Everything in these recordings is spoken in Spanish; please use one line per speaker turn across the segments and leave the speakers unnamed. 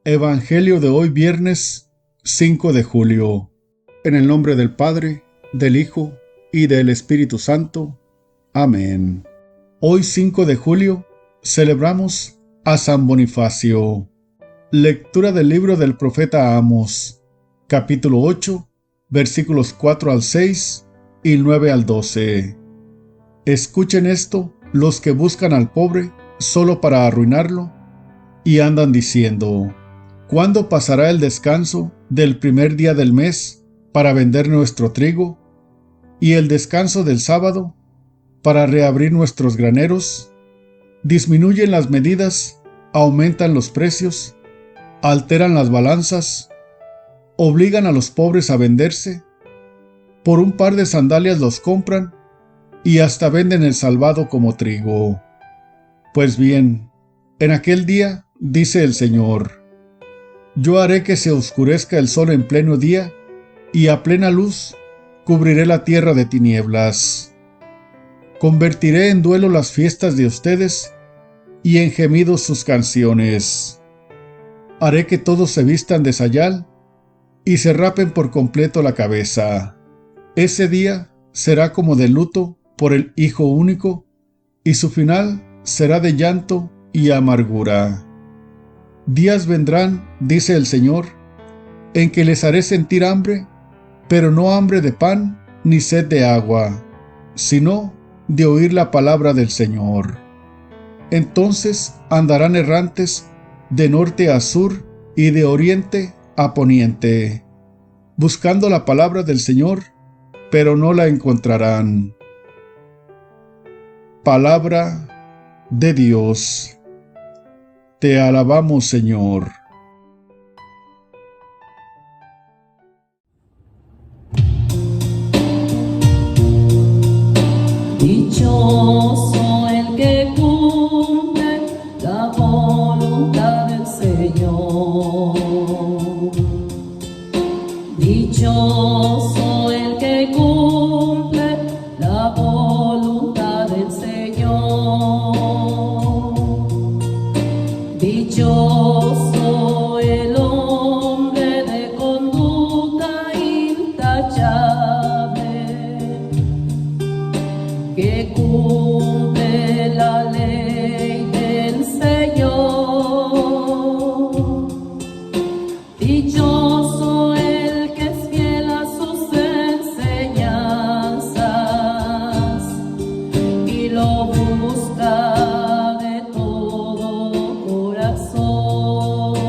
Evangelio de hoy viernes 5 de julio. En el nombre del Padre, del Hijo y del Espíritu Santo. Amén. Hoy 5 de julio celebramos a San Bonifacio. Lectura del libro del profeta Amos, capítulo 8, versículos 4 al 6 y 9 al 12. Escuchen esto los que buscan al pobre solo para arruinarlo y andan diciendo: ¿cuándo pasará el descanso del primer día del mes para vender nuestro trigo? ¿Y el descanso del sábado para reabrir nuestros graneros? Disminuyen las medidas, aumentan los precios, alteran las balanzas, obligan a los pobres a venderse. Por un par de sandalias los compran y hasta venden el salvado como trigo. Pues bien, en aquel día, dice el Señor, yo haré que se oscurezca el sol en pleno día, y a plena luz cubriré la tierra de tinieblas. Convertiré en duelo las fiestas de ustedes, y en gemidos sus canciones. Haré que todos se vistan de sayal, y se rapen por completo la cabeza. Ese día será como de luto por el hijo único, y su final será de llanto y amargura. Días vendrán, dice el Señor, en que les haré sentir hambre, pero no hambre de pan ni sed de agua, sino de oír la palabra del Señor. Entonces andarán errantes de norte a sur y de oriente a poniente, buscando la palabra del Señor, pero no la encontrarán. Palabra de Dios. Te alabamos, Señor.
Dichoso el que cumple la voluntad del Señor. Dichoso el que cumple la voluntad del Señor. Dichoso el hombre de conducta intachable, que cumple la ley del Señor. Dichoso el que es fiel a sus enseñanzas y lo busca de todo corazón.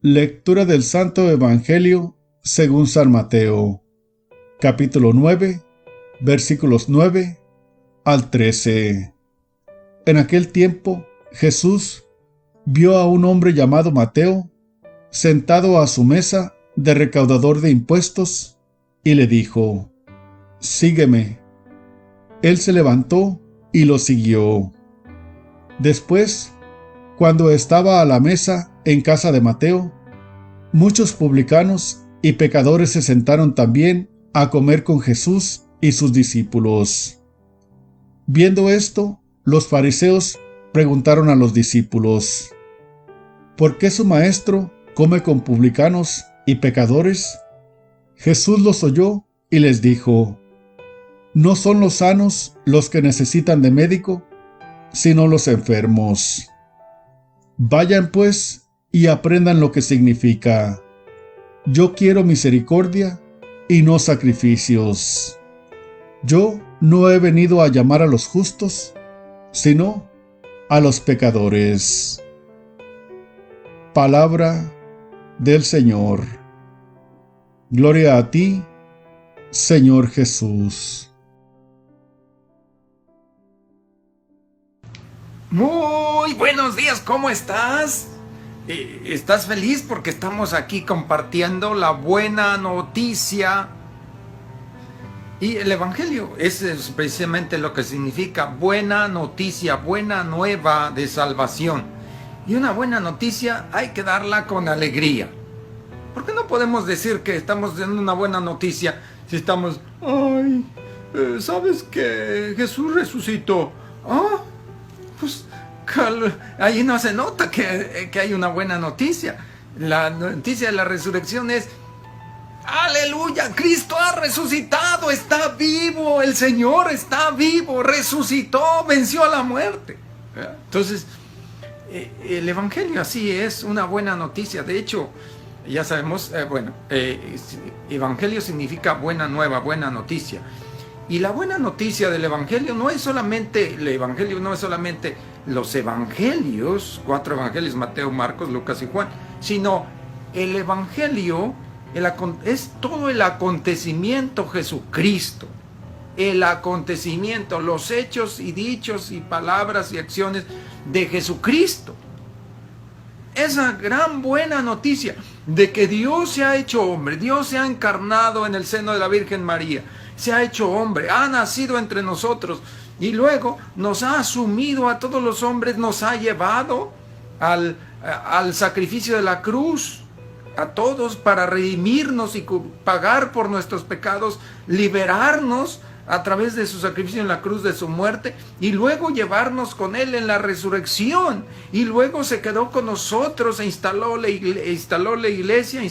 Lectura del Santo Evangelio según San Mateo, capítulo 9, versículos 9 al 13. En aquel tiempo, Jesús vio a un hombre llamado Mateo sentado a su mesa de recaudador de impuestos y le dijo: «Sígueme». Él se levantó y lo siguió. Después, cuando estaba a la mesa en casa de Mateo, muchos publicanos y pecadores se sentaron también a comer con Jesús y sus discípulos. Viendo esto, los fariseos preguntaron a los discípulos: ¿por qué su maestro come con publicanos y pecadores? Jesús los oyó y les dijo: no son los sanos los que necesitan de médico, sino los enfermos. Vayan pues y aprendan lo que significa: yo quiero misericordia y no sacrificios. Yo no he venido a llamar a los justos, sino a los pecadores. Palabra del Señor. Gloria a ti, Señor Jesús.
Muy buenos días, ¿cómo estás? ¿Estás feliz porque estamos aquí compartiendo la buena noticia? Y el Evangelio es precisamente lo que significa buena noticia, buena nueva de salvación. Y una buena noticia hay que darla con alegría. ¿Por qué no podemos decir que estamos dando una buena noticia si estamos: ay, ¿sabes que Jesús resucitó? Ah, pues ahí no se nota que hay una buena noticia. La noticia de la resurrección es: ¡aleluya! Cristo ha resucitado, está vivo, el Señor está vivo, resucitó, venció a la muerte. Entonces, el Evangelio así es una buena noticia. De hecho, ya sabemos, Evangelio significa buena nueva, buena noticia. Y la buena noticia del Evangelio no es solamente, los Evangelios, 4 Evangelios, Mateo, Marcos, Lucas y Juan, sino el Evangelio es todo el acontecimiento Jesucristo. El acontecimiento, los hechos y dichos y palabras y acciones de Jesucristo. Esa gran buena noticia de que Dios se ha hecho hombre, Dios se ha encarnado en el seno de la Virgen María, se ha hecho hombre, ha nacido entre nosotros y luego nos ha asumido a todos los hombres, nos ha llevado al sacrificio de la cruz, a todos, para redimirnos y pagar por nuestros pecados, liberarnos a través de su sacrificio en la cruz, de su muerte, y luego llevarnos con Él en la resurrección, y luego se quedó con nosotros e instauró la iglesia,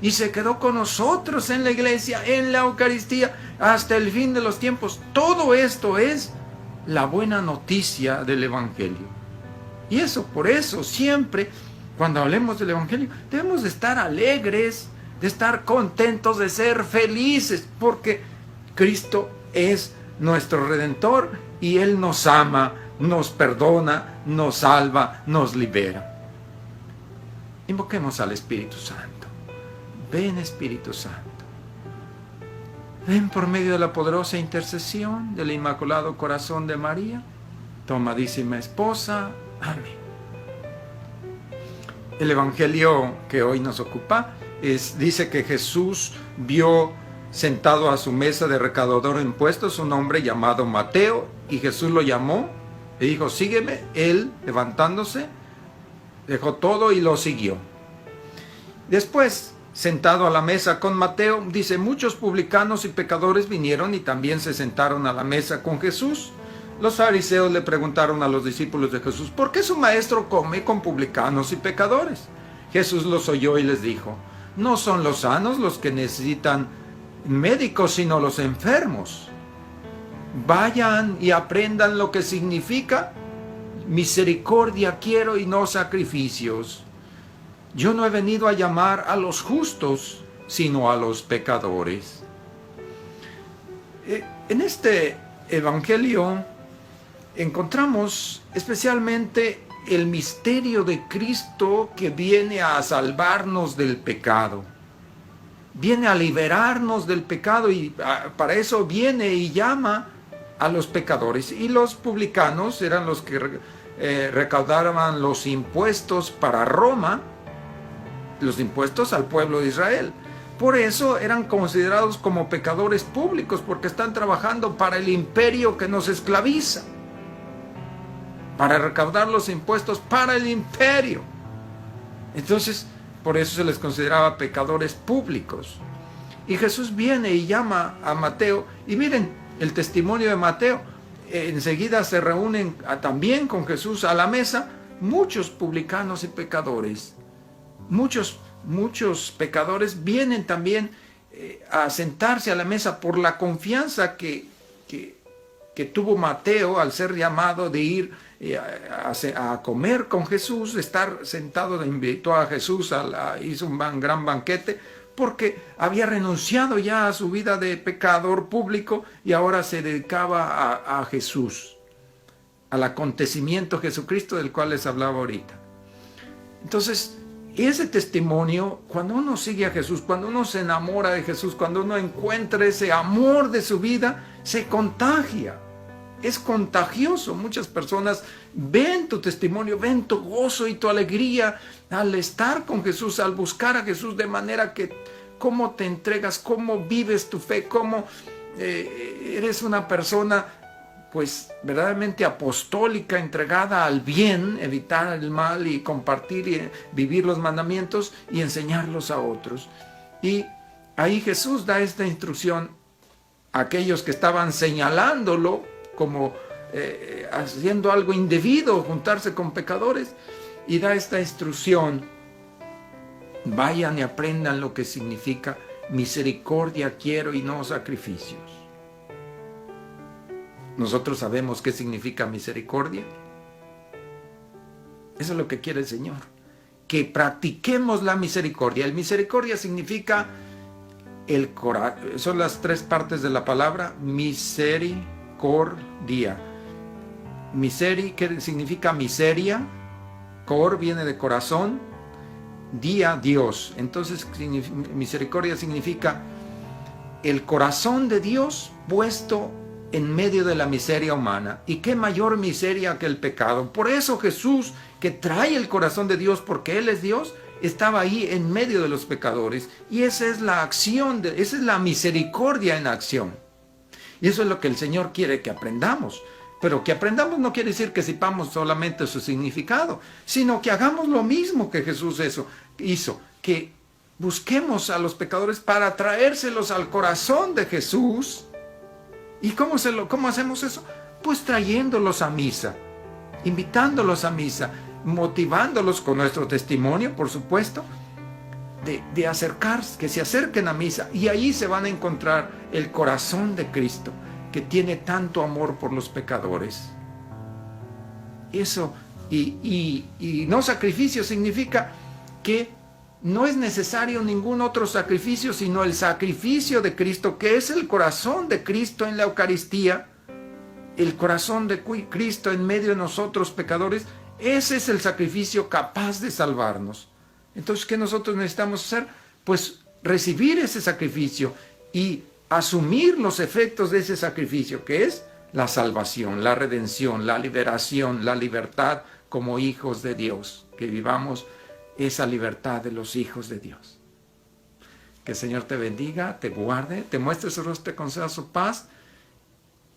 y se quedó con nosotros en la iglesia, en la Eucaristía, hasta el fin de los tiempos. Todo esto es la buena noticia del Evangelio. Y por eso siempre, cuando hablemos del Evangelio, debemos de estar alegres, de estar contentos, de ser felices, porque Cristo es nuestro Redentor y Él nos ama, nos perdona, nos salva, nos libera. Invoquemos al Espíritu Santo. Ven, Espíritu Santo. Ven por medio de la poderosa intercesión del Inmaculado Corazón de María, tu amadísima esposa. Amén. El Evangelio que hoy nos ocupa dice que Jesús vio sentado a su mesa de recaudador de impuestos un hombre llamado Mateo, y Jesús lo llamó, le dijo: sígueme. Él, levantándose, dejó todo y lo siguió. Después, sentado a la mesa con Mateo, dice: muchos publicanos y pecadores vinieron y también se sentaron a la mesa con Jesús. Los fariseos le preguntaron a los discípulos de Jesús: ¿por qué su maestro come con publicanos y pecadores? Jesús los oyó y les dijo: no son los sanos los que necesitan médicos, sino los enfermos. Vayan y aprendan lo que significa: misericordia quiero y no sacrificios. Yo no he venido a llamar a los justos, sino a los pecadores. En este Evangelio encontramos especialmente el misterio de Cristo que viene a salvarnos del pecado. Viene a liberarnos del pecado y para eso viene y llama a los pecadores. Y los publicanos eran los que recaudaban los impuestos para Roma, los impuestos al pueblo de Israel. Por eso eran considerados como pecadores públicos, porque están trabajando para el imperio que nos esclaviza, para recaudar los impuestos para el imperio. Entonces, por eso se les consideraba pecadores públicos. Y Jesús viene y llama a Mateo, y miren el testimonio de Mateo. Enseguida se reúnen también con Jesús a la mesa muchos publicanos y pecadores. Muchos pecadores vienen también a sentarse a la mesa por la confianza que tuvo Mateo al ser llamado de ir a comer con Jesús, estar sentado, invitó a Jesús, hizo un gran banquete, porque había renunciado ya a su vida de pecador público y ahora se dedicaba a Jesús, al acontecimiento Jesucristo del cual les hablaba ahorita. Entonces, ese testimonio, cuando uno sigue a Jesús, cuando uno se enamora de Jesús, cuando uno encuentra ese amor de su vida, se contagia. Es contagioso. Muchas personas ven tu testimonio, ven tu gozo y tu alegría al estar con Jesús, al buscar a Jesús, de manera que cómo te entregas, cómo vives tu fe, cómo eres una persona pues verdaderamente apostólica, entregada al bien, evitar el mal y compartir y vivir los mandamientos y enseñarlos a otros. Y ahí Jesús da esta instrucción a aquellos que estaban señalándolo como haciendo algo indebido, juntarse con pecadores, y da esta instrucción: vayan y aprendan lo que significa misericordia quiero y no sacrificios. ¿Nosotros sabemos qué significa misericordia? Eso es lo que quiere el Señor, que practiquemos la misericordia. El misericordia significa el corazón, son las tres partes de la palabra misericordia. Miseri, ¿qué significa miseria? Cor viene de corazón, día, Dios. Entonces misericordia significa el corazón de Dios puesto en medio de la miseria humana. ¿Y qué mayor miseria que el pecado? Por eso Jesús, que trae el corazón de Dios porque Él es Dios, estaba ahí en medio de los pecadores. Y esa es la acción, esa es la misericordia en acción. Y eso es lo que el Señor quiere que aprendamos. Pero que aprendamos no quiere decir que sepamos solamente su significado, sino que hagamos lo mismo que Jesús hizo, que busquemos a los pecadores para traérselos al corazón de Jesús. ¿Y cómo hacemos eso? Pues trayéndolos a misa, invitándolos a misa, motivándolos con nuestro testimonio, por supuesto, de acercarse, que se acerquen a misa, y ahí se van a encontrar el corazón de Cristo, que tiene tanto amor por los pecadores. Eso, y no sacrificio significa que no es necesario ningún otro sacrificio, sino el sacrificio de Cristo, que es el corazón de Cristo en la Eucaristía, el corazón de Cristo en medio de nosotros pecadores. Ese es el sacrificio capaz de salvarnos. Entonces, ¿qué nosotros necesitamos hacer? Pues recibir ese sacrificio y asumir los efectos de ese sacrificio, que es la salvación, la redención, la liberación, la libertad como hijos de Dios, que vivamos esa libertad de los hijos de Dios. Que el Señor te bendiga, te guarde, te muestre su rostro, te conceda su paz.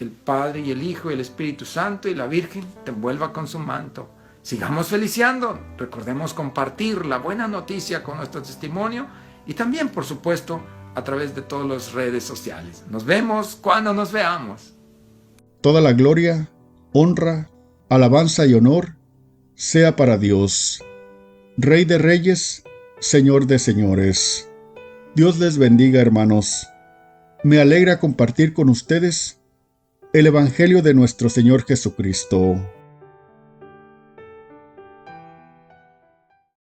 El Padre y el Hijo y el Espíritu Santo y la Virgen te envuelva con su manto. Sigamos feliciando, recordemos compartir la buena noticia con nuestro testimonio y también, por supuesto, a través de todas las redes sociales. Nos vemos cuando nos veamos.
Toda la gloria, honra, alabanza y honor sea para Dios, Rey de Reyes, Señor de Señores. Dios les bendiga, hermanos. Me alegra compartir con ustedes el Evangelio de nuestro Señor Jesucristo.